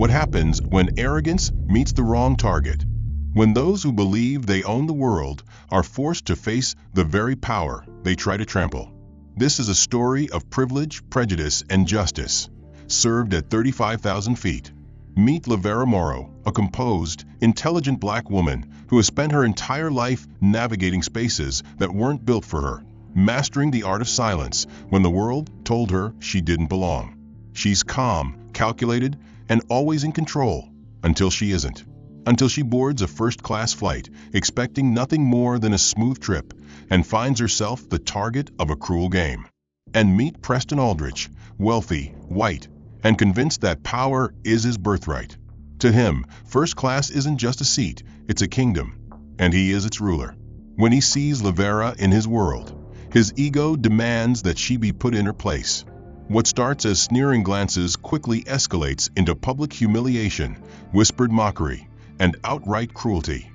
What happens when arrogance meets the wrong target? When those who believe they own the world are forced to face the very power they try to trample. This is a story of privilege, prejudice, and justice, served at 35,000 feet. Meet Lavera Morrow, a composed, intelligent black woman who has spent her entire life navigating spaces that weren't built for her, mastering the art of silence when the world told her she didn't belong. She's calm, calculated, and always in control, until she isn't. Until she boards a first-class flight, expecting nothing more than a smooth trip, and finds herself the target of a cruel game. And meet Preston Aldrich, wealthy, white, and convinced that power is his birthright. To him, first class isn't just a seat, it's a kingdom, and he is its ruler. When he sees Lavera in his world, his ego demands that she be put in her place. What starts as sneering glances quickly escalates into public humiliation, whispered mockery, and outright cruelty,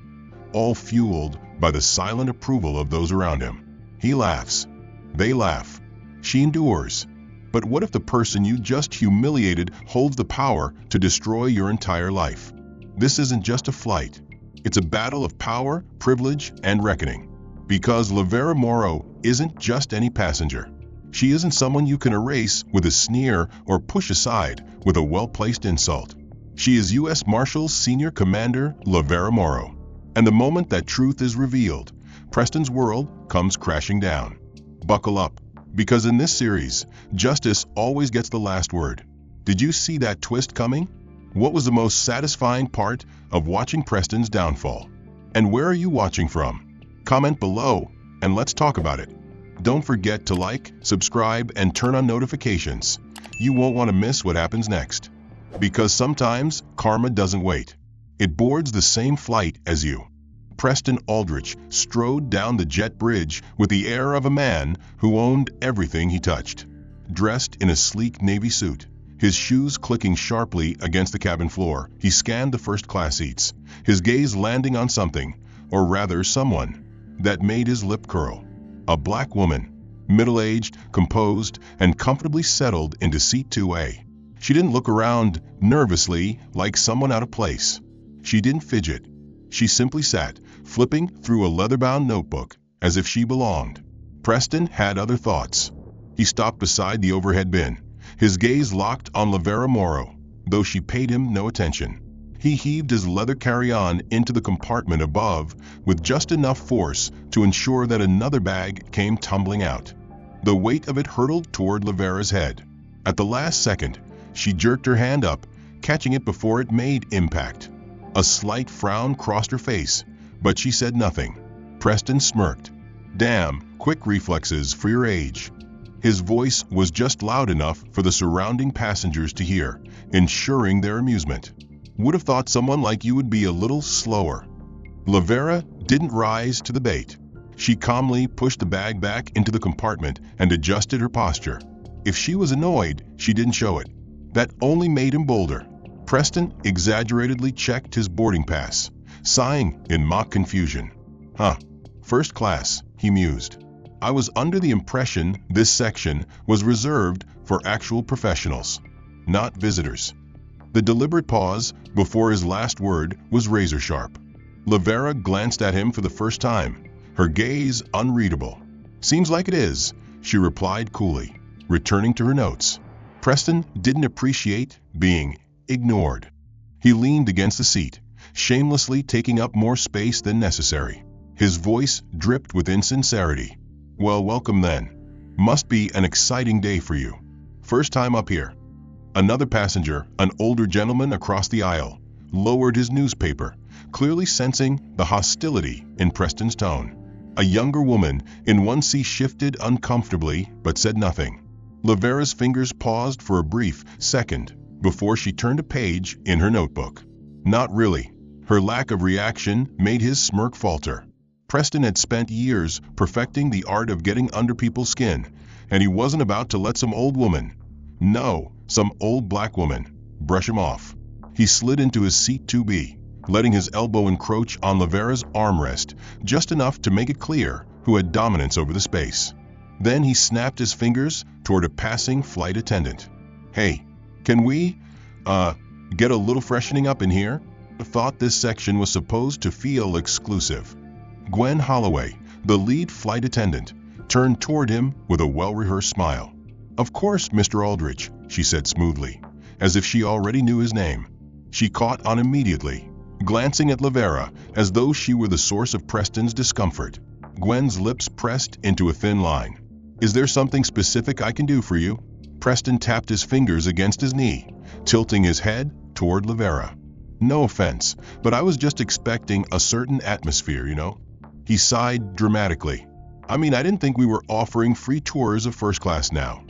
all fueled by the silent approval of those around him. He laughs. They laugh. She endures. But what if the person you just humiliated holds the power to destroy your entire life? This isn't just a flight. It's a battle of power, privilege, and reckoning. Because Lavera Morrow isn't just any passenger. She isn't someone you can erase with a sneer or push aside with a well-placed insult. She is U.S. Marshal's senior commander, Lavera Morrow. And the moment that truth is revealed, Preston's world comes crashing down. Buckle up, because in this series, justice always gets the last word. Did you see that twist coming? What was the most satisfying part of watching Preston's downfall? And where are you watching from? Comment below, and let's talk about it. Don't forget to like, subscribe, and turn on notifications. You won't want to miss what happens next. Because sometimes, karma doesn't wait. It boards the same flight as you. Preston Aldrich strode down the jet bridge with the air of a man who owned everything he touched. Dressed in a sleek navy suit, his shoes clicking sharply against the cabin floor, he scanned the first-class seats, his gaze landing on something, or rather someone, that made his lip curl. A black woman, middle-aged, composed, and comfortably settled into seat 2A. She didn't look around nervously like someone out of place. She didn't fidget. She simply sat, flipping through a leather-bound notebook, as if she belonged. Preston had other thoughts. He stopped beside the overhead bin, his gaze locked on Lavera Morrow, though she paid him no attention. He heaved his leather carry-on into the compartment above with just enough force to ensure that another bag came tumbling out. The weight of it hurtled toward Lavera's head. At the last second, she jerked her hand up, catching it before it made impact. A slight frown crossed her face, but she said nothing. Preston smirked. "Damn, quick reflexes for your age." His voice was just loud enough for the surrounding passengers to hear, ensuring their amusement. "Would have thought someone like you would be a little slower." Lavera didn't rise to the bait. She calmly pushed the bag back into the compartment and adjusted her posture. If she was annoyed, she didn't show it. That only made him bolder. Preston exaggeratedly checked his boarding pass, sighing in mock confusion. First class, he mused. I was under the impression this section was reserved for actual professionals, not visitors. The deliberate pause before his last word was razor sharp. Lavera glanced at him for the first time, her gaze unreadable. "Seems like it is," she replied coolly, returning to her notes. Preston didn't appreciate being ignored. He leaned against the seat, shamelessly taking up more space than necessary. His voice dripped with insincerity. "Well, welcome then. Must be an exciting day for you. First time up here." Another passenger, an older gentleman across the aisle, lowered his newspaper, clearly sensing the hostility in Preston's tone. A younger woman in one seat shifted uncomfortably but said nothing. Lavera's fingers paused for a brief second before she turned a page in her notebook. Not really. Her lack of reaction made his smirk falter. Preston had spent years perfecting the art of getting under people's skin, and he wasn't about to let some old woman, no, some old black woman, brush him off. He slid into his seat 2B, letting his elbow encroach on Lavera's armrest, just enough to make it clear who had dominance over the space. Then he snapped his fingers toward a passing flight attendant. "Hey, can we, Get a little freshening up in here? I thought this section was supposed to feel exclusive. Gwen Holloway, the lead flight attendant, turned toward him with a well-rehearsed smile. "Of course, Mr. Aldrich," she said smoothly, as if she already knew his name. She caught on immediately, glancing at Lavera as though she were the source of Preston's discomfort. Gwen's lips pressed into a thin line. "Is there something specific I can do for you?" Preston tapped his fingers against his knee, tilting his head toward Lavera. "No offense, but I was just expecting a certain atmosphere, you know?" He sighed dramatically. "I mean, I didn't think we were offering free tours of first class now."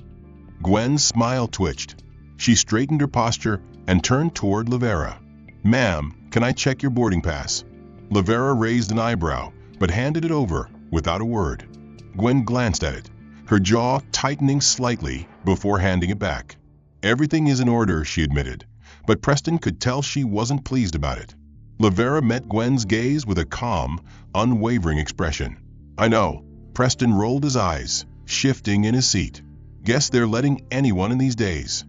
Gwen's smile twitched. She straightened her posture and turned toward Lavera. "Ma'am, can I check your boarding pass?" Lavera raised an eyebrow, but handed it over without a word. Gwen glanced at it, her jaw tightening slightly before handing it back. "Everything is in order," she admitted, but Preston could tell she wasn't pleased about it. Lavera met Gwen's gaze with a calm, unwavering expression. "I know." Preston rolled his eyes, shifting in his seat. "Guess they're letting anyone in these days."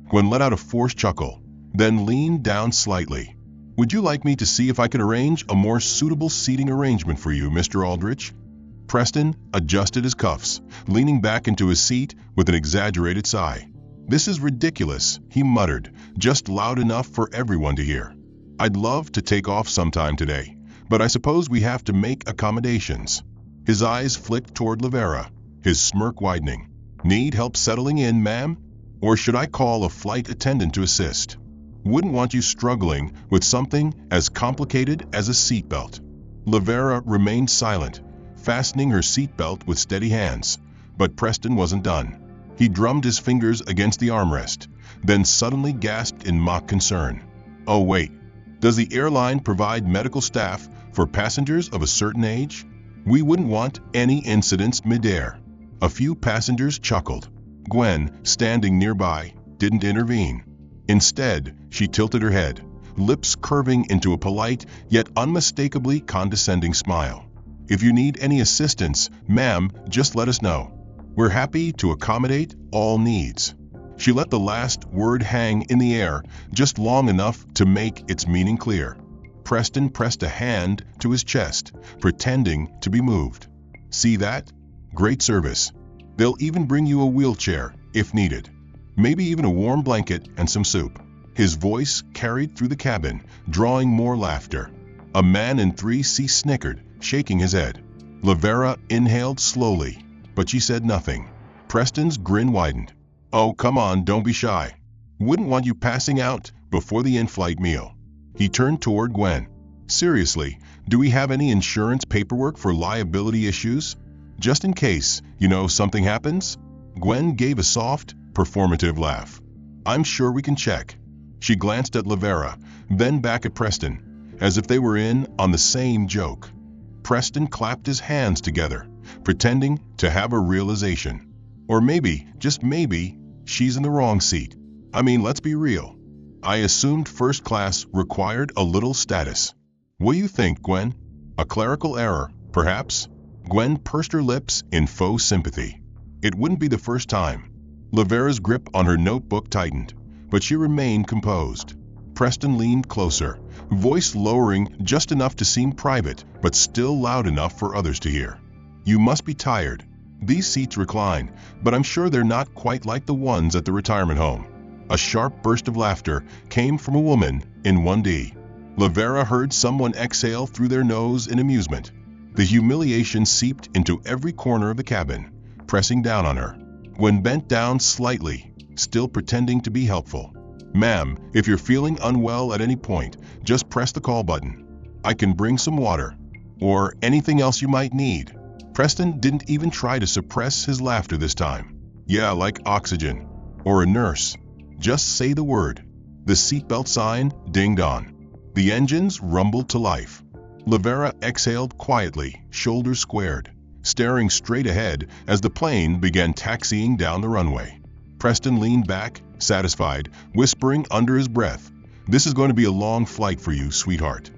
Gwen let out a forced chuckle, then leaned down slightly. "Would you like me to see if I can arrange a more suitable seating arrangement for you, Mr. Aldrich?" Preston adjusted his cuffs, leaning back into his seat with an exaggerated sigh. "This is ridiculous," he muttered, just loud enough for everyone to hear. "I'd love to take off sometime today, but I suppose we have to make accommodations." His eyes flicked toward Lavera, his smirk widening. "Need help settling in, ma'am? Or should I call a flight attendant to assist? Wouldn't want you struggling with something as complicated as a seatbelt." Lavera remained silent, fastening her seatbelt with steady hands, but Preston wasn't done. He drummed his fingers against the armrest, then suddenly gasped in mock concern. "Oh wait, does the airline provide medical staff for passengers of a certain age? We wouldn't want any incidents midair." A few passengers chuckled. Gwen, standing nearby, didn't intervene. Instead, she tilted her head, lips curving into a polite yet unmistakably condescending smile. "If you need any assistance, ma'am, just let us know. We're happy to accommodate all needs." She let the last word hang in the air just long enough to make its meaning clear. Preston pressed a hand to his chest, pretending to be moved. "See that? Great service. They'll even bring you a wheelchair, if needed. Maybe even a warm blanket and some soup." His voice carried through the cabin, drawing more laughter. A man in 3C snickered, shaking his head. Lavera inhaled slowly, but she said nothing. Preston's grin widened. "Oh, come on, don't be shy. Wouldn't want you passing out before the in-flight meal." He turned toward Gwen. "Seriously, do we have any insurance paperwork for liability issues? Just in case, something happens?" Gwen gave a soft, performative laugh. "I'm sure we can check." She glanced at Lavera, then back at Preston, as if they were in on the same joke. Preston clapped his hands together, pretending to have a realization. Or maybe, just maybe, she's in the wrong seat. I mean, let's be real. I assumed first class required a little status. What do you think, Gwen? A clerical error, perhaps? Gwen pursed her lips in faux sympathy. It wouldn't be the first time. Lavera's grip on her notebook tightened, but she remained composed. Preston leaned closer, voice lowering just enough to seem private, but still loud enough for others to hear. "You must be tired. These seats recline, but I'm sure they're not quite like the ones at the retirement home." A sharp burst of laughter came from a woman in 1D. Lavera heard someone exhale through their nose in amusement. The humiliation seeped into every corner of the cabin, pressing down on her. Gwen bent down slightly, still pretending to be helpful. "Ma'am, if you're feeling unwell at any point, just press the call button. I can bring some water, or anything else you might need." Preston didn't even try to suppress his laughter this time. "Yeah, like oxygen, or a nurse. Just say the word." The seatbelt sign dinged on. The engines rumbled to life. Lavera exhaled quietly, shoulders squared, staring straight ahead as the plane began taxiing down the runway. Preston leaned back, satisfied, whispering under his breath, "This is going to be a long flight for you, sweetheart."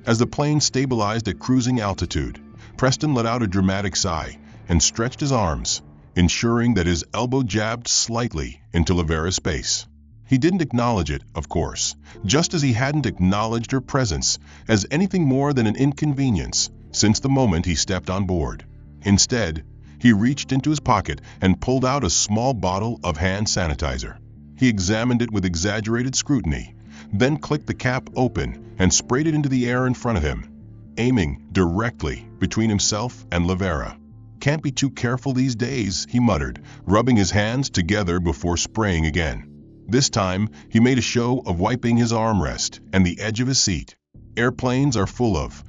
As the plane stabilized at cruising altitude, Preston let out a dramatic sigh and stretched his arms, ensuring that his elbow jabbed slightly into Lavera's space. He didn't acknowledge it, of course, just as he hadn't acknowledged her presence as anything more than an inconvenience since the moment he stepped on board. Instead, he reached into his pocket and pulled out a small bottle of hand sanitizer. He examined it with exaggerated scrutiny, then clicked the cap open and sprayed it into the air in front of him, aiming directly between himself and Lavera. "Can't be too careful these days," he muttered, rubbing his hands together before spraying again. This time, he made a show of wiping his armrest and the edge of his seat. Airplanes are full of,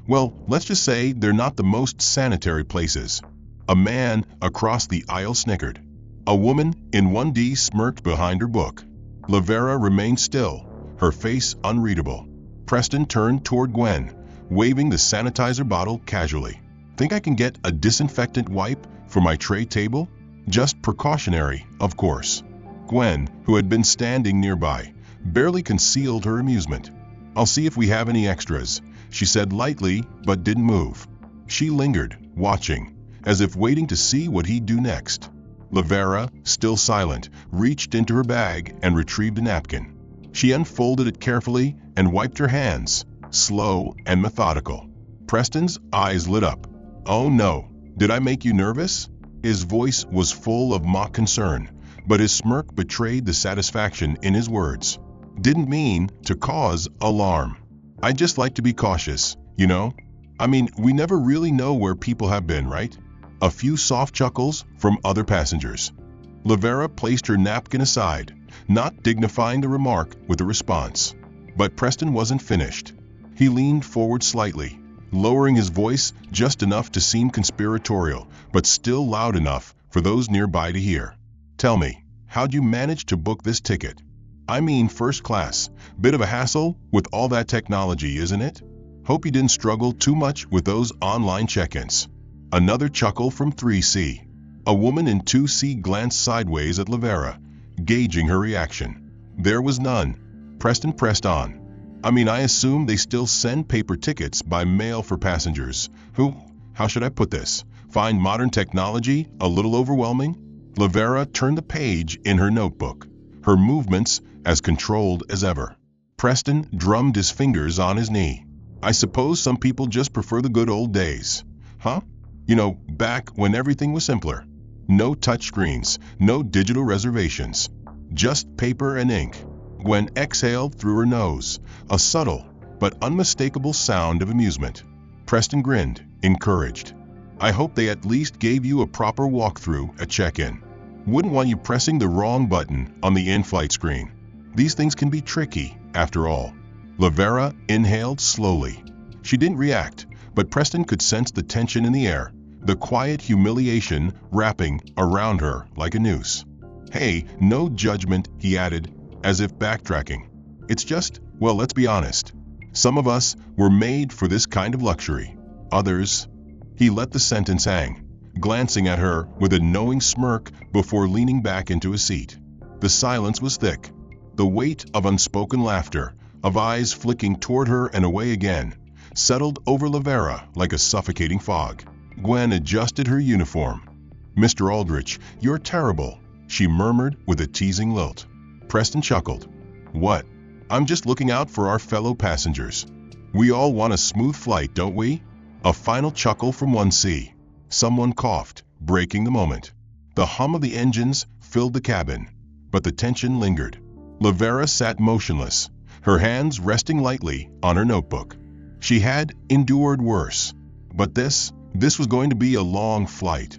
well, let's just say they're not the most sanitary places. A man across the aisle snickered. A woman in 1D smirked behind her book. Lavera remained still, her face unreadable. Preston turned toward Gwen, waving the sanitizer bottle casually. "Think I can get a disinfectant wipe for my tray table? Just precautionary, of course." Gwen, who had been standing nearby, barely concealed her amusement. "I'll see if we have any extras," she said lightly, but didn't move. She lingered, watching, as if waiting to see what he'd do next. Lavera, still silent, reached into her bag and retrieved a napkin. She unfolded it carefully and wiped her hands, slow and methodical. Preston's eyes lit up. "Oh no, did I make you nervous?" His voice was full of mock concern, but his smirk betrayed the satisfaction in his words. "Didn't mean to cause alarm. I just like to be cautious, you know? I mean, we never really know where people have been, right?" A few soft chuckles from other passengers. Lavera placed her napkin aside, not dignifying the remark with a response. But Preston wasn't finished. He leaned forward slightly, lowering his voice just enough to seem conspiratorial, but still loud enough for those nearby to hear. "Tell me, how'd you manage to book this ticket? I mean first class. Bit of a hassle with all that technology, isn't it? Hope you didn't struggle too much with those online check-ins." Another chuckle from 3C. A woman in 2C glanced sideways at Lavera, gauging her reaction. There was none. Preston pressed on. "I mean, I assume they still send paper tickets by mail for passengers who, how should I put this, find modern technology a little overwhelming?" Lavera turned the page in her notebook, her movements as controlled as ever. Preston drummed his fingers on his knee. "I suppose some people just prefer the good old days. Huh? You know, back when everything was simpler. No touchscreens, no digital reservations. Just paper and ink." Gwen exhaled through her nose, a subtle but unmistakable sound of amusement. Preston grinned, encouraged. "I hope they at least gave you a proper walkthrough at check-in. Wouldn't want you pressing the wrong button on the in-flight screen. These things can be tricky, after all." Lavera inhaled slowly. She didn't react, but Preston could sense the tension in the air, the quiet humiliation wrapping around her like a noose. "Hey, no judgment," he added, as if backtracking. "It's just, well, let's be honest. Some of us were made for this kind of luxury. Others..." He let the sentence hang, glancing at her with a knowing smirk before leaning back into his seat. The silence was thick. The weight of unspoken laughter, of eyes flicking toward her and away again, settled over Lavera like a suffocating fog. Gwen adjusted her uniform. "Mr. Aldrich, you're terrible," she murmured with a teasing lilt. Preston chuckled. "What? I'm just looking out for our fellow passengers. We all want a smooth flight, don't we?" A final chuckle from 1C. Someone coughed, breaking the moment. The hum of the engines filled the cabin, but the tension lingered. Lavera sat motionless, her hands resting lightly on her notebook. She had endured worse, but this was going to be a long flight.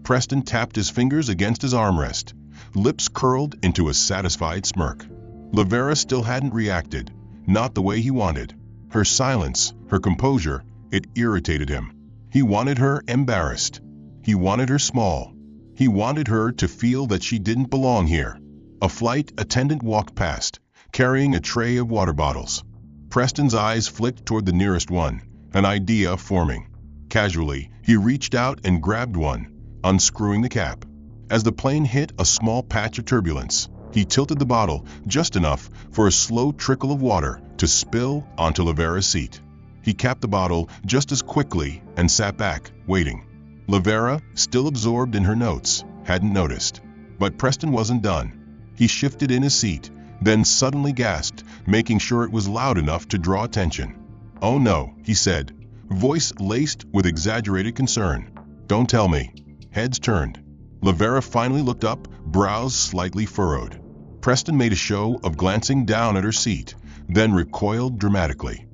Preston tapped his fingers against his armrest, lips curled into a satisfied smirk. Lavera still hadn't reacted, not the way he wanted. Her silence, her composure, it irritated him. He wanted her embarrassed. He wanted her small. He wanted her to feel that she didn't belong here. A flight attendant walked past, carrying a tray of water bottles. Preston's eyes flicked toward the nearest one, an idea forming. Casually, he reached out and grabbed one, unscrewing the cap. As the plane hit a small patch of turbulence, he tilted the bottle just enough for a slow trickle of water to spill onto Lavera's seat. He capped the bottle just as quickly and sat back, waiting. Lavera, still absorbed in her notes, hadn't noticed. But Preston wasn't done. He shifted in his seat, then suddenly gasped, making sure it was loud enough to draw attention. "Oh no," he said, voice laced with exaggerated concern. "Don't tell me." Heads turned. Lavera finally looked up, brows slightly furrowed. Preston made a show of glancing down at her seat, then recoiled dramatically.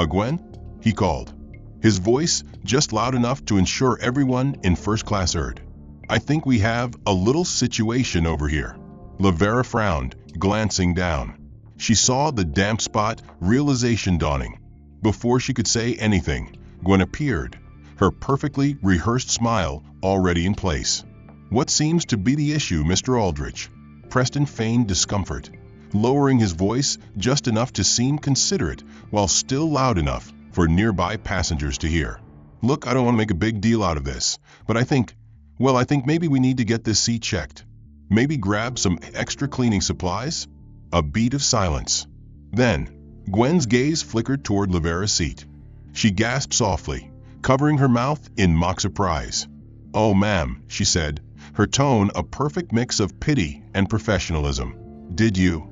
"Gwen?" he called, his voice just loud enough to ensure everyone in first class heard. "I think we have a little situation over here." Lavera frowned, glancing down. She saw the damp spot, realization dawning. Before she could say anything, Gwen appeared, her perfectly rehearsed smile already in place. "What seems to be the issue, Mr. Aldrich?" Preston feigned discomfort, lowering his voice just enough to seem considerate while still loud enough for nearby passengers to hear. "Look, I don't want to make a big deal out of this, but I think maybe we need to get this seat checked. Maybe grab some extra cleaning supplies?" A beat of silence. Then, Gwen's gaze flickered toward Lavera's seat. She gasped softly, covering her mouth in mock surprise. "Oh, ma'am," she said, her tone a perfect mix of pity and professionalism. "Did you?"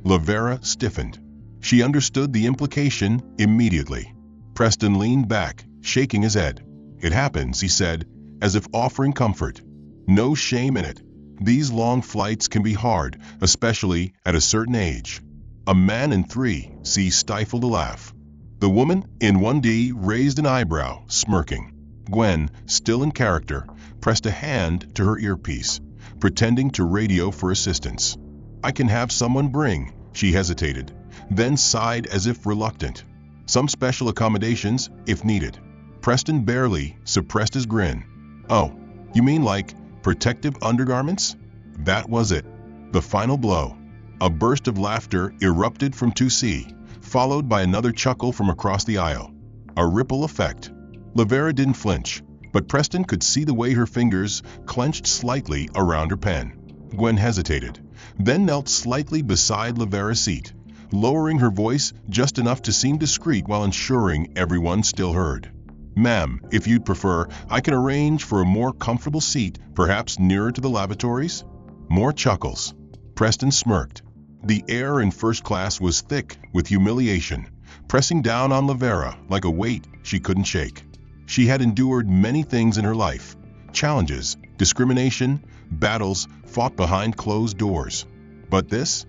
Lavera stiffened. She understood the implication immediately. Preston leaned back, shaking his head. "It happens," he said, as if offering comfort. "No shame in it. These long flights can be hard, especially at a certain age." A man in 3C stifled a laugh. The woman in 1D raised an eyebrow, smirking. Gwen, still in character, pressed a hand to her earpiece, pretending to radio for assistance. "I can have someone bring," she hesitated, then sighed as if reluctant. "Some special accommodations, if needed." Preston barely suppressed his grin. "Oh, you mean like protective undergarments?" That was it. The final blow. A burst of laughter erupted from 2C, followed by another chuckle from across the aisle. A ripple effect. Lavera didn't flinch, but Preston could see the way her fingers clenched slightly around her pen. Gwen hesitated, then knelt slightly beside Lavera's seat, lowering her voice just enough to seem discreet while ensuring everyone still heard. "Ma'am, if you'd prefer, I can arrange for a more comfortable seat, perhaps nearer to the lavatories." More chuckles. Preston smirked. The air in first class was thick with humiliation, pressing down on Lavera like a weight she couldn't shake. She had endured many things in her life: challenges, discrimination, battles fought behind closed doors. But this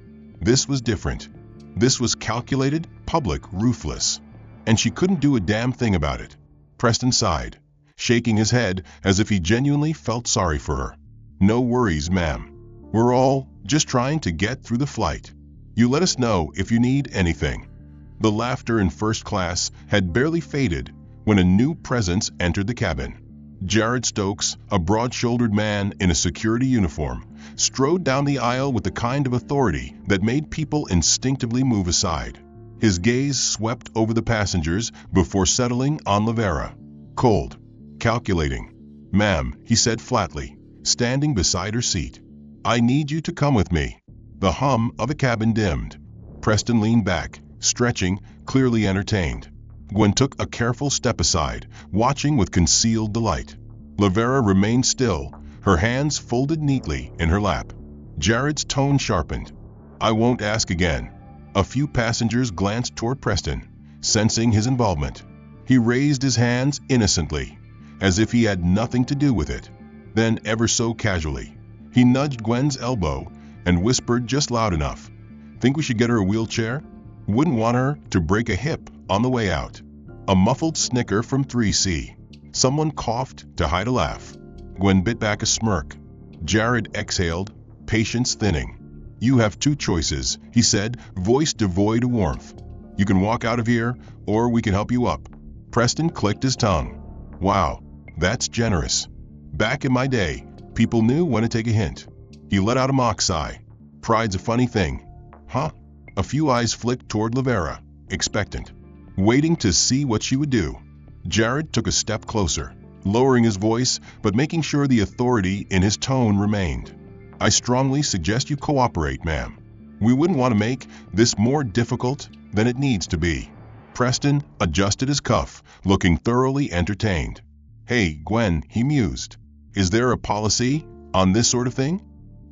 was different. This was calculated, public, ruthless. And she couldn't do a damn thing about it. Preston sighed, shaking his head as if he genuinely felt sorry for her. "No worries, ma'am. We're all just trying to get through the flight. You let us know if you need anything." The laughter in first class had barely faded when a new presence entered the cabin. Jared Stokes, a broad-shouldered man in a security uniform, strode down the aisle with the kind of authority that made people instinctively move aside. His gaze swept over the passengers before settling on Lavera. Cold, calculating. "Ma'am," he said flatly, standing beside her seat. "I need you to come with me." The hum of the cabin dimmed. Preston leaned back, stretching, clearly entertained. Gwen took a careful step aside, watching with concealed delight. Lavera remained still, her hands folded neatly in her lap. Jared's tone sharpened. "I won't ask again." A few passengers glanced toward Preston, sensing his involvement. He raised his hands innocently, as if he had nothing to do with it. Then, ever so casually, he nudged Gwen's elbow and whispered just loud enough, "Think we should get her a wheelchair? Wouldn't want her to break a hip on the way out." A muffled snicker from 3C. Someone coughed to hide a laugh. Gwen bit back a smirk. Jared exhaled, patience thinning. "You have two choices," he said, voice devoid of warmth. "You can walk out of here, or we can help you up." Preston clicked his tongue. "Wow, that's generous. Back in my day, people knew when to take a hint." He let out a mock sigh. "Pride's a funny thing. Huh?" A few eyes flicked toward Lavera, expectant, waiting to see what she would do. Jared took a step closer, lowering his voice but making sure the authority in his tone remained. "I strongly suggest you cooperate, ma'am. We wouldn't want to make this more difficult than it needs to be." Preston adjusted his cuff, looking thoroughly entertained. "Hey, Gwen," he mused. "Is there a policy on this sort of thing?"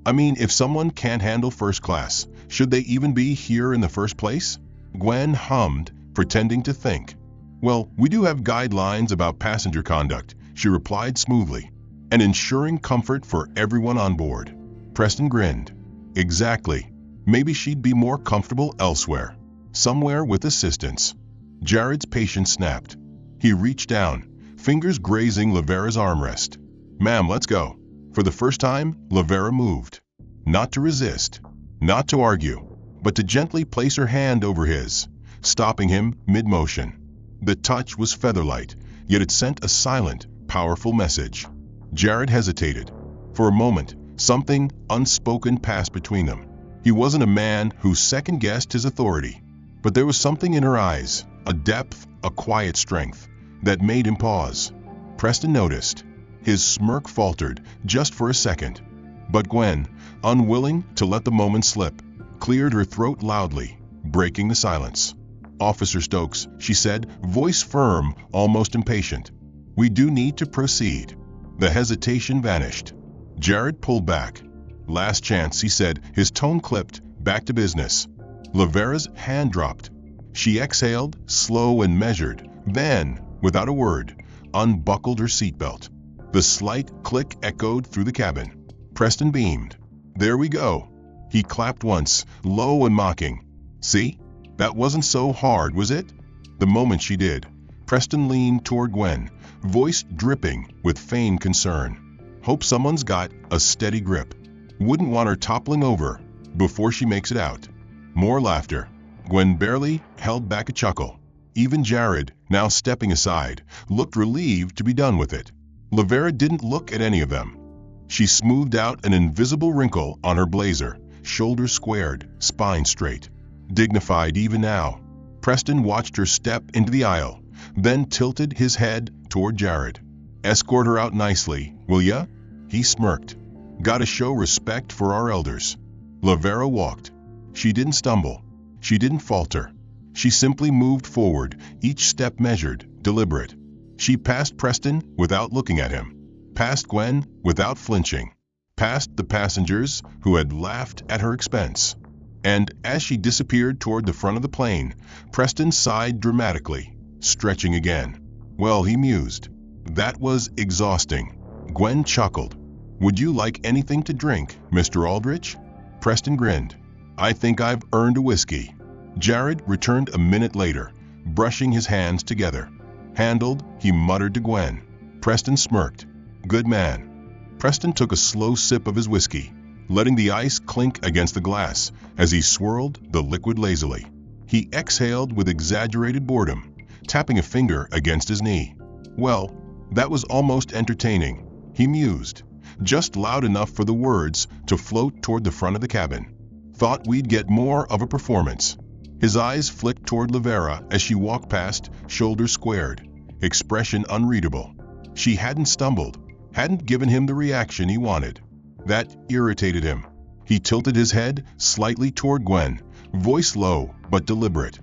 I mean, if someone can't handle first class, should they even be here in the first place? Gwen hummed, pretending to think. Well, we do have guidelines about passenger conduct, she replied smoothly, and ensuring comfort for everyone on board. Preston grinned. Exactly. Maybe she'd be more comfortable elsewhere. Somewhere with assistance. Jared's patience snapped. He reached down, fingers grazing Lavera's armrest. Ma'am, let's go. For the first time, Lavera moved. Not to resist, not to argue, but to gently place her hand over his, stopping him mid-motion. The touch was featherlight, yet it sent a silent, powerful message. Jared hesitated. For a moment, something unspoken passed between them. He wasn't a man who second-guessed his authority, but there was something in her eyes, a depth, a quiet strength, that made him pause. Preston noticed. His smirk faltered, just for a second. But Gwen, unwilling to let the moment slip, cleared her throat loudly, breaking the silence. Officer Stokes, she said, voice firm, almost impatient. We do need to proceed. The hesitation vanished. Jared pulled back. Last chance, he said, his tone clipped, back to business. Lavera's hand dropped. She exhaled, slow and measured, then, without a word, unbuckled her seatbelt. The slight click echoed through the cabin. Preston beamed. There we go. He clapped once, low and mocking. See? That wasn't so hard, was it? The moment she did, Preston leaned toward Gwen, voice dripping with feigned concern. Hope someone's got a steady grip. Wouldn't want her toppling over before she makes it out. More laughter. Gwen barely held back a chuckle. Even Jared, now stepping aside, looked relieved to be done with it. Lavera didn't look at any of them. She smoothed out an invisible wrinkle on her blazer, shoulders squared, spine straight. Dignified even now. Preston watched her step into the aisle, then tilted his head toward Jared. Escort her out nicely, will ya? He smirked. Gotta show respect for our elders. Lavera walked. She didn't stumble. She didn't falter. She simply moved forward, each step measured, deliberate. She passed Preston without looking at him, past Gwen without flinching, past the passengers who had laughed at her expense. And as she disappeared toward the front of the plane, Preston sighed dramatically, stretching again. Well, he mused. That was exhausting. Gwen chuckled. Would you like anything to drink, Mr. Aldrich? Preston grinned. I think I've earned a whiskey. Jared returned a minute later, brushing his hands together. Handled, he muttered to Gwen. Preston smirked. Good man. Preston took a slow sip of his whiskey, letting the ice clink against the glass as he swirled the liquid lazily. He exhaled with exaggerated boredom, tapping a finger against his knee. Well, that was almost entertaining, he mused, just loud enough for the words to float toward the front of the cabin. Thought we'd get more of a performance. His eyes flicked toward Lavera as she walked past, shoulders squared, expression unreadable. She hadn't stumbled, hadn't given him the reaction he wanted. That irritated him. He tilted his head slightly toward Gwen, voice low but deliberate.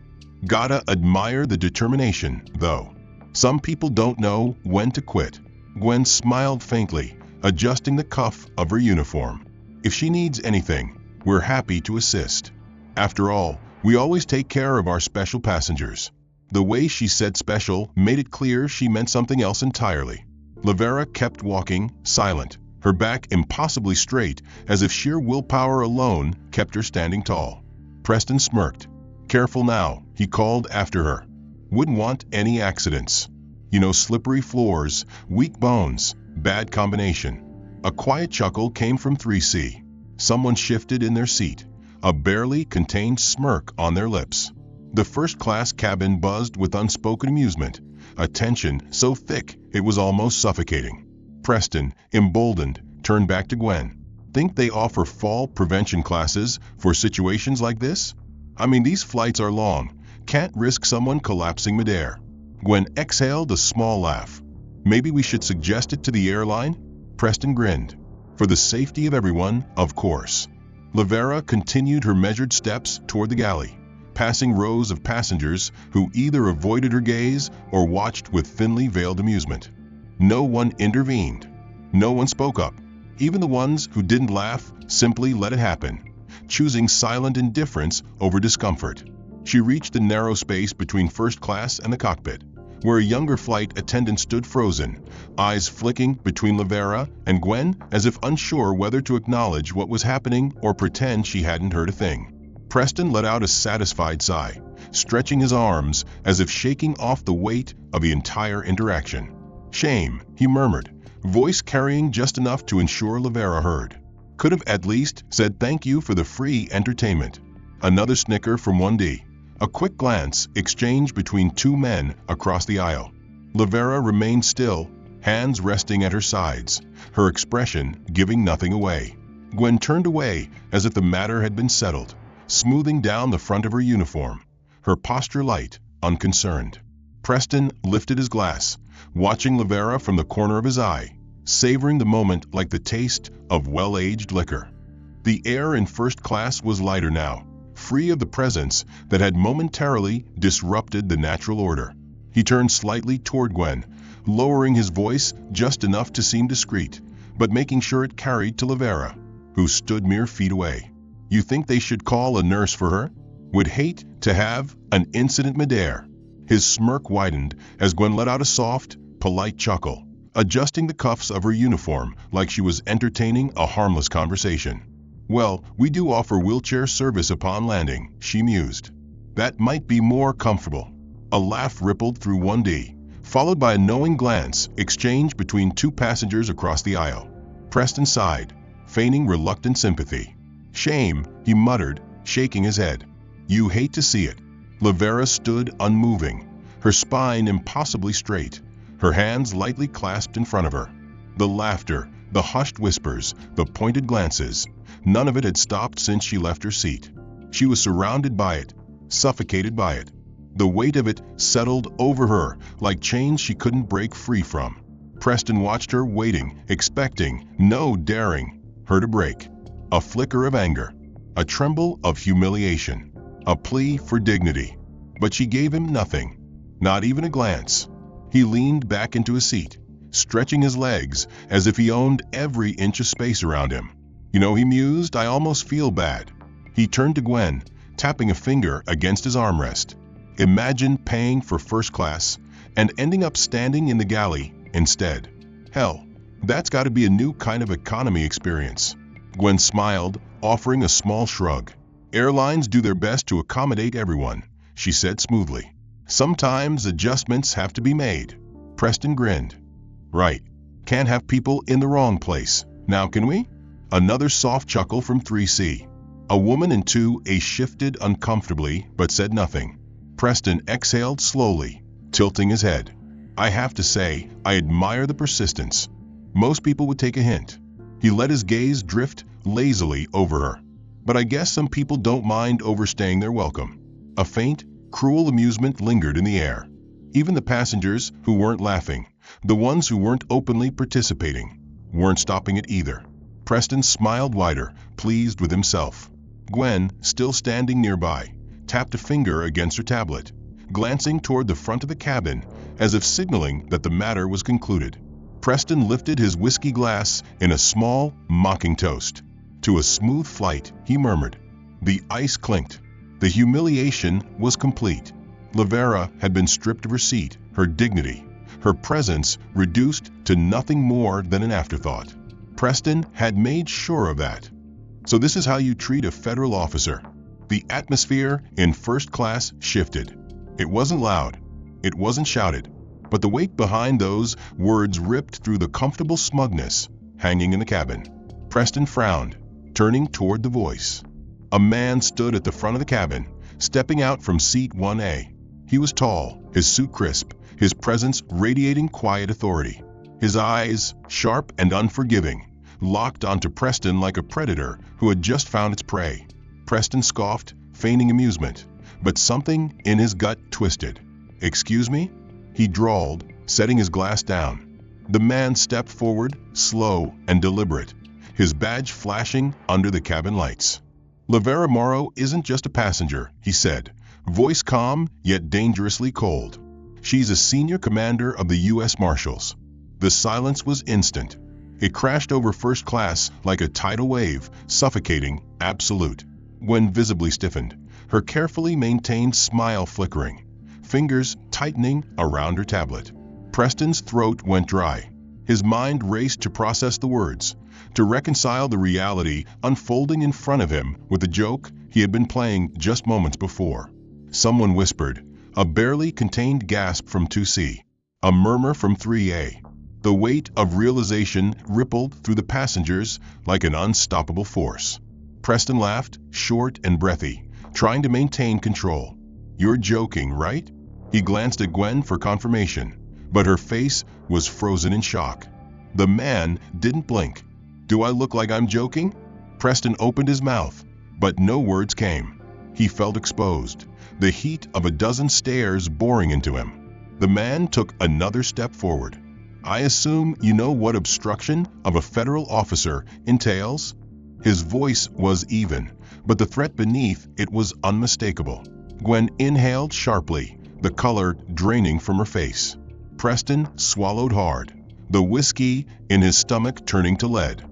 Gotta admire the determination, though. Some people don't know when to quit. Gwen smiled faintly, adjusting the cuff of her uniform. If she needs anything, we're happy to assist. After all, we always take care of our special passengers. The way she said special made it clear she meant something else entirely. Lavera kept walking, silent, her back impossibly straight, as if sheer willpower alone kept her standing tall. Preston smirked. Careful now, he called after her. Wouldn't want any accidents. You know, slippery floors, weak bones, bad combination. A quiet chuckle came from 3C. Someone shifted in their seat, a barely contained smirk on their lips. The first-class cabin buzzed with unspoken amusement, a tension so thick it was almost suffocating. Preston, emboldened, turned back to Gwen. Think they offer fall prevention classes for situations like this? I mean, these flights are long. Can't risk someone collapsing midair. Gwen exhaled a small laugh. Maybe we should suggest it to the airline? Preston grinned. For the safety of everyone, of course. Lavera continued her measured steps toward the galley, passing rows of passengers who either avoided her gaze or watched with thinly veiled amusement. No one intervened. No one spoke up. Even the ones who didn't laugh simply let it happen, choosing silent indifference over discomfort. She reached the narrow space between first class and the cockpit, where a younger flight attendant stood frozen, eyes flicking between Lavera and Gwen as if unsure whether to acknowledge what was happening or pretend she hadn't heard a thing. Preston let out a satisfied sigh, stretching his arms as if shaking off the weight of the entire interaction. "Shame," he murmured, voice carrying just enough to ensure Lavera heard. "Could have at least said thank you for the free entertainment." Another snicker from 1D. A quick glance exchanged between two men across the aisle. Lavera remained still, hands resting at her sides, her expression giving nothing away. Gwen turned away as if the matter had been settled, smoothing down the front of her uniform, her posture light, unconcerned. Preston lifted his glass, watching Lavera from the corner of his eye, savoring the moment like the taste of well-aged liquor. The air in first class was lighter now, free of the presence that had momentarily disrupted the natural order. He turned slightly toward Gwen, lowering his voice just enough to seem discreet, but making sure it carried to Lavera, who stood mere feet away. "You think they should call a nurse for her? Would hate to have an incident midair." His smirk widened as Gwen let out a soft, polite chuckle, adjusting the cuffs of her uniform like she was entertaining a harmless conversation. "Well, we do offer wheelchair service upon landing," she mused. "That might be more comfortable." A laugh rippled through 1D, followed by a knowing glance exchanged between two passengers across the aisle. Preston sighed, feigning reluctant sympathy. "Shame," he muttered, shaking his head. "You hate to see it." Lavera stood unmoving, her spine impossibly straight, her hands lightly clasped in front of her. The laughter, the hushed whispers, the pointed glances, none of it had stopped since she left her seat. She was surrounded by it, suffocated by it. The weight of it settled over her like chains she couldn't break free from. Preston watched her, waiting, expecting, no daring her to break. A flicker of anger, a tremble of humiliation, a plea for dignity. But she gave him nothing, not even a glance. He leaned back into his seat, stretching his legs as if he owned every inch of space around him. "You know," he mused, "I almost feel bad." He turned to Gwen, tapping a finger against his armrest. "Imagine paying for first class and ending up standing in the galley instead. Hell, that's got to be a new kind of economy experience." Gwen smiled, offering a small shrug. "Airlines do their best to accommodate everyone," she said smoothly. "Sometimes adjustments have to be made." Preston grinned. "Right. Can't have people in the wrong place. Now can we?" Another soft chuckle from 3C. A woman in 2A shifted uncomfortably but said nothing. Preston exhaled slowly, tilting his head. "I have to say, I admire the persistence. Most people would take a hint." He let his gaze drift lazily over her. "But I guess some people don't mind overstaying their welcome." A faint, cruel amusement lingered in the air. Even the passengers who weren't laughing, the ones who weren't openly participating, weren't stopping it either. Preston smiled wider, pleased with himself. Gwen, still standing nearby, tapped a finger against her tablet, glancing toward the front of the cabin as if signaling that the matter was concluded. Preston lifted his whiskey glass in a small, mocking toast. "To a smooth flight," he murmured. The ice clinked. The humiliation was complete. Lavera had been stripped of her seat, her dignity, her presence reduced to nothing more than an afterthought. Preston had made sure of that. So this is how you treat a federal officer. The atmosphere in first class shifted. It wasn't loud. It wasn't shouted. But the weight behind those words ripped through the comfortable smugness hanging in the cabin. Preston frowned, turning toward the voice. A man stood at the front of the cabin, stepping out from seat 1A. He was tall, his suit crisp, his presence radiating quiet authority. His eyes, sharp and unforgiving, locked onto Preston like a predator who had just found its prey. Preston scoffed, feigning amusement, but something in his gut twisted. "Excuse me?" he drawled, setting his glass down. The man stepped forward, slow and deliberate, his badge flashing under the cabin lights. "Lavera Morrow isn't just a passenger," he said, voice calm yet dangerously cold. "She's a senior commander of the U.S. Marshals." The silence was instant. It crashed over first class like a tidal wave, suffocating, absolute. Gwen visibly stiffened, her carefully maintained smile flickering, fingers tightening around her tablet. Preston's throat went dry. His mind raced to process the words, to reconcile the reality unfolding in front of him with the joke he had been playing just moments before. Someone whispered, a barely contained gasp from 2C, a murmur from 3A. The weight of realization rippled through the passengers like an unstoppable force. Preston laughed, short and breathy, trying to maintain control. You're joking, right? He glanced at Gwen for confirmation, but her face was frozen in shock. The man didn't blink. Do I look like I'm joking? Preston opened his mouth, but no words came. He felt exposed, the heat of a dozen stares boring into him. The man took another step forward. I assume you know what obstruction of a federal officer entails? His voice was even, but the threat beneath it was unmistakable. Gwen inhaled sharply, the color draining from her face. Preston swallowed hard, the whiskey in his stomach turning to lead.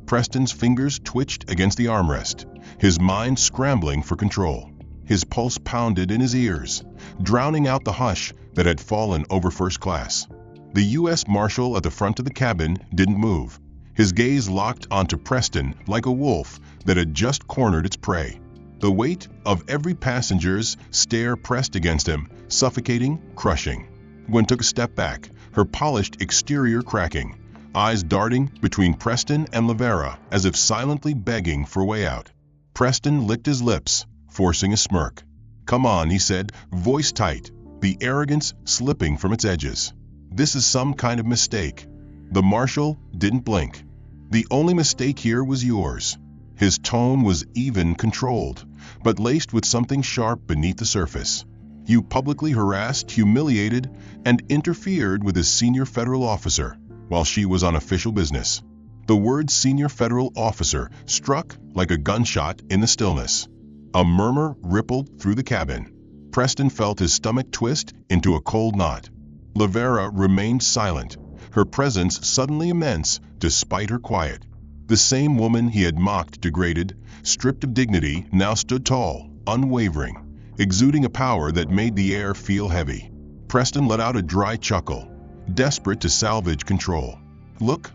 Preston's fingers twitched against the armrest, his mind scrambling for control. His pulse pounded in his ears, drowning out the hush that had fallen over first class. The U.S. Marshal at the front of the cabin didn't move, his gaze locked onto Preston like a wolf that had just cornered its prey. The weight of every passenger's stare pressed against him, suffocating, crushing. Gwen took a step back, her polished exterior cracking, eyes darting between Preston and Lavera as if silently begging for a way out. Preston licked his lips, forcing a smirk. Come on, he said, voice tight, the arrogance slipping from its edges. This is some kind of mistake. The Marshal didn't blink. The only mistake here was yours. His tone was even, controlled, but laced with something sharp beneath the surface. You publicly harassed, humiliated, and interfered with his senior federal officer while she was on official business. The word senior federal officer struck like a gunshot in the stillness. A murmur rippled through the cabin. Preston felt his stomach twist into a cold knot. Lavera remained silent, her presence suddenly immense despite her quiet. The same woman he had mocked, degraded, stripped of dignity, now stood tall, unwavering, exuding a power that made the air feel heavy. Preston let out a dry chuckle, desperate to salvage control. Look,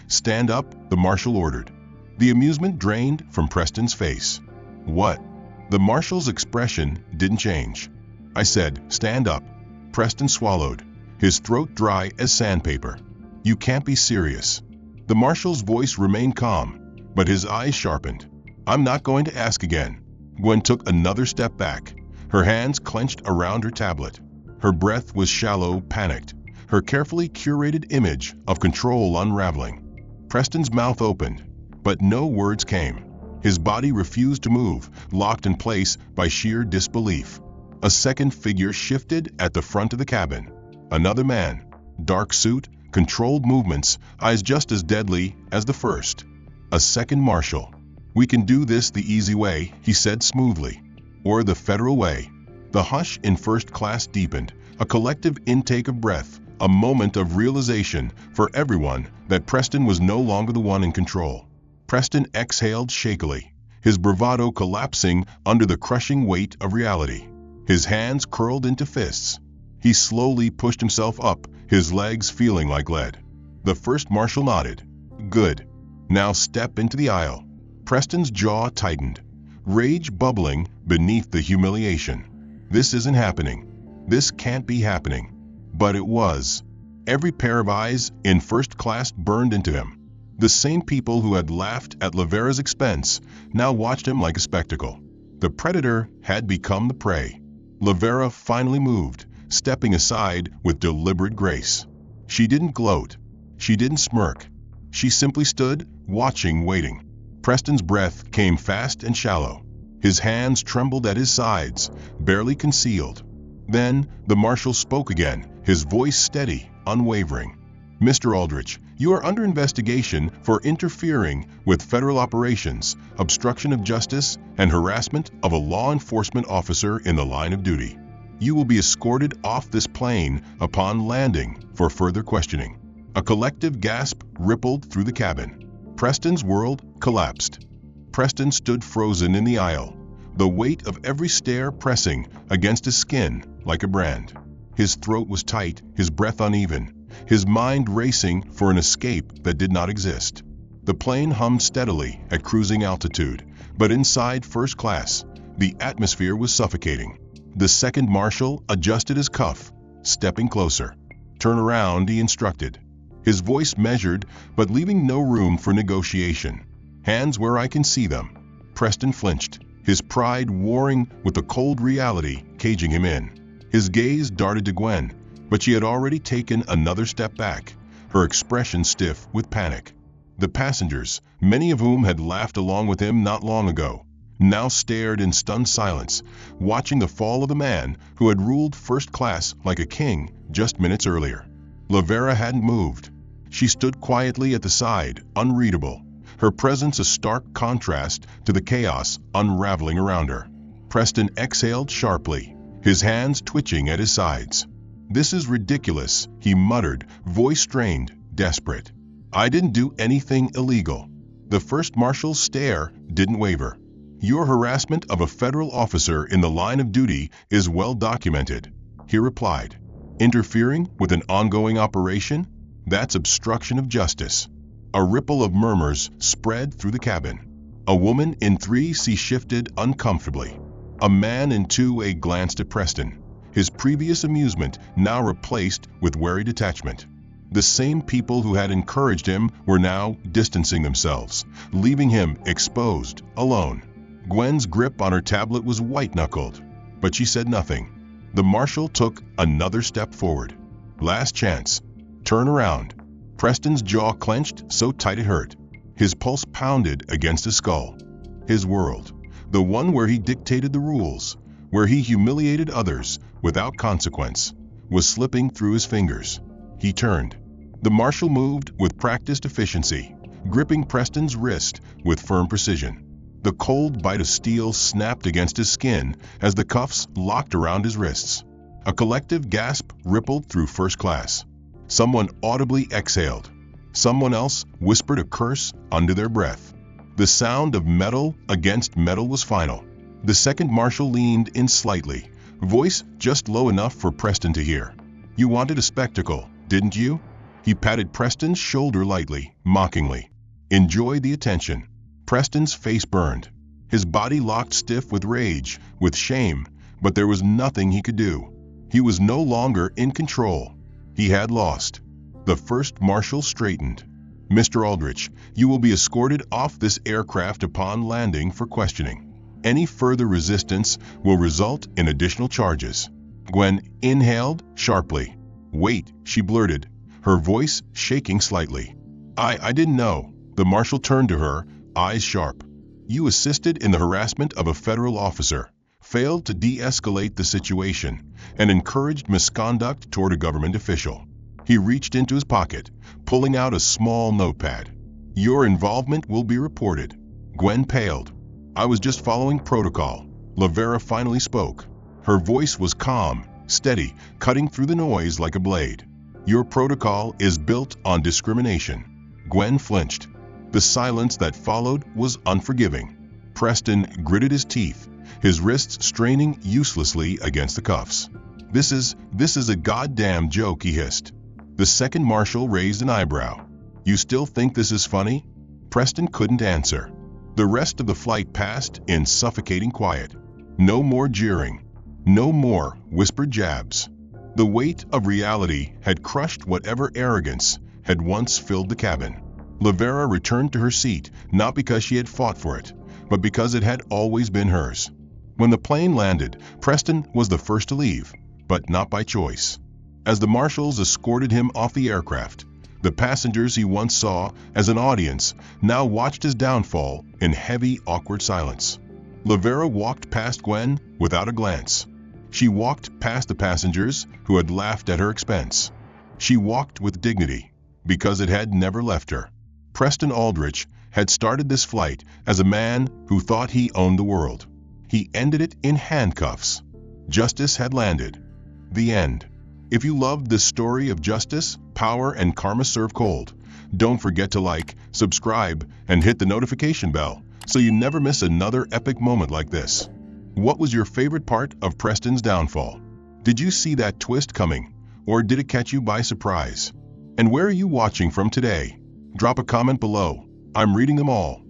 stand up, the Marshal ordered. The amusement drained from Preston's face. What? The Marshal's expression didn't change. I said, stand up. Preston swallowed, his throat dry as sandpaper. You can't be serious. The Marshal's voice remained calm, but his eyes sharpened. I'm not going to ask again. Gwen took another step back, her hands clenched around her tablet. Her breath was shallow, panicked, her carefully curated image of control unraveling. Preston's mouth opened, but no words came. His body refused to move, locked in place by sheer disbelief. A second figure shifted at the front of the cabin. Another man, dark suit, controlled movements, eyes just as deadly as the first. A second Marshal. We can do this the easy way, he said smoothly. Or the federal way. The hush in first class deepened, a collective intake of breath, a moment of realization for everyone that Preston was no longer the one in control. Preston exhaled shakily, his bravado collapsing under the crushing weight of reality. His hands curled into fists. He slowly pushed himself up, his legs feeling like lead. The first Marshal nodded. Good. Now step into the aisle. Preston's jaw tightened, rage bubbling beneath the humiliation. This isn't happening. This can't be happening. But it was. Every pair of eyes in first class burned into him. The same people who had laughed at Lavera's expense now watched him like a spectacle. The predator had become the prey. Lavera finally moved, stepping aside with deliberate grace. She didn't gloat. She didn't smirk. She simply stood, watching, waiting. Preston's breath came fast and shallow. His hands trembled at his sides, barely concealed. Then the Marshal spoke again, his voice steady, unwavering. Mr. Aldrich, you are under investigation for interfering with federal operations, obstruction of justice, and harassment of a law enforcement officer in the line of duty. You will be escorted off this plane upon landing for further questioning. A collective gasp rippled through the cabin. Preston's world collapsed. Preston stood frozen in the aisle, the weight of every stare pressing against his skin like a brand. His throat was tight, his breath uneven, his mind racing for an escape that did not exist. The plane hummed steadily at cruising altitude, but inside first class, the atmosphere was suffocating. The second Marshal adjusted his cuff, stepping closer. "Turn around," he instructed. His voice measured, but leaving no room for negotiation. "Hands where I can see them." Preston flinched, his pride warring with the cold reality caging him in. His gaze darted to Gwen, but she had already taken another step back, her expression stiff with panic. The passengers, many of whom had laughed along with him not long ago, now stared in stunned silence, watching the fall of the man who had ruled first class like a king just minutes earlier. Lavera hadn't moved. She stood quietly at the side, unreadable, her presence a stark contrast to the chaos unraveling around her. Preston exhaled sharply, his hands twitching at his sides. "This is ridiculous," he muttered, voice strained, desperate. "I didn't do anything illegal." The first Marshal's stare didn't waver. "Your harassment of a federal officer in the line of duty is well documented," he replied. "Interfering with an ongoing operation? That's obstruction of justice." A ripple of murmurs spread through the cabin. A woman in 3C shifted uncomfortably. A man in 2A glanced at Preston, his previous amusement now replaced with wary detachment. The same people who had encouraged him were now distancing themselves, leaving him exposed, alone. Gwen's grip on her tablet was white-knuckled, but she said nothing. The Marshal took another step forward. "Last chance. Turn around." Preston's jaw clenched so tight it hurt. His pulse pounded against his skull. His world, the one where he dictated the rules, where he humiliated others without consequence, was slipping through his fingers. He turned. The Marshal moved with practiced efficiency, gripping Preston's wrist with firm precision. The cold bite of steel snapped against his skin as the cuffs locked around his wrists. A collective gasp rippled through first class. Someone audibly exhaled. Someone else whispered a curse under their breath. The sound of metal against metal was final. The second Marshal leaned in slightly, voice just low enough for Preston to hear. "You wanted a spectacle, didn't you?" He patted Preston's shoulder lightly, mockingly. "Enjoy the attention." Preston's face burned. His body locked stiff with rage, with shame, but there was nothing he could do. He was no longer in control. He had lost. The first Marshal straightened. "Mr. Aldrich, you will be escorted off this aircraft upon landing for questioning. Any further resistance will result in additional charges." Gwen inhaled sharply. "Wait," she blurted, her voice shaking slightly. I didn't know." The Marshal turned to her, eyes sharp. "You assisted in the harassment of a federal officer, failed to de-escalate the situation, and encouraged misconduct toward a government official." He reached into his pocket, pulling out a small notepad. "Your involvement will be reported." Gwen paled. "I was just following protocol." Lavera finally spoke. Her voice was calm, steady, cutting through the noise like a blade. "Your protocol is built on discrimination." Gwen flinched. The silence that followed was unforgiving. Preston gritted his teeth, his wrists straining uselessly against the cuffs. This is a goddamn joke," he hissed. The second Marshal raised an eyebrow. "You still think this is funny?" Preston couldn't answer. The rest of the flight passed in suffocating quiet. No more jeering. No more whispered jabs. The weight of reality had crushed whatever arrogance had once filled the cabin. Lavera returned to her seat, not because she had fought for it, but because it had always been hers. When the plane landed, Preston was the first to leave, but not by choice. As the Marshals escorted him off the aircraft, the passengers he once saw as an audience now watched his downfall in heavy, awkward silence. Lavera walked past Gwen without a glance. She walked past the passengers who had laughed at her expense. She walked with dignity, because it had never left her. Preston Aldrich had started this flight as a man who thought he owned the world. He ended it in handcuffs. Justice had landed. The end. If you loved this story of justice, power, and karma served cold, don't forget to like, subscribe, and hit the notification bell so you never miss another epic moment like this. What was your favorite part of Preston's downfall? Did you see that twist coming, or did it catch you by surprise? And where are you watching from today? Drop a comment below. I'm reading them all.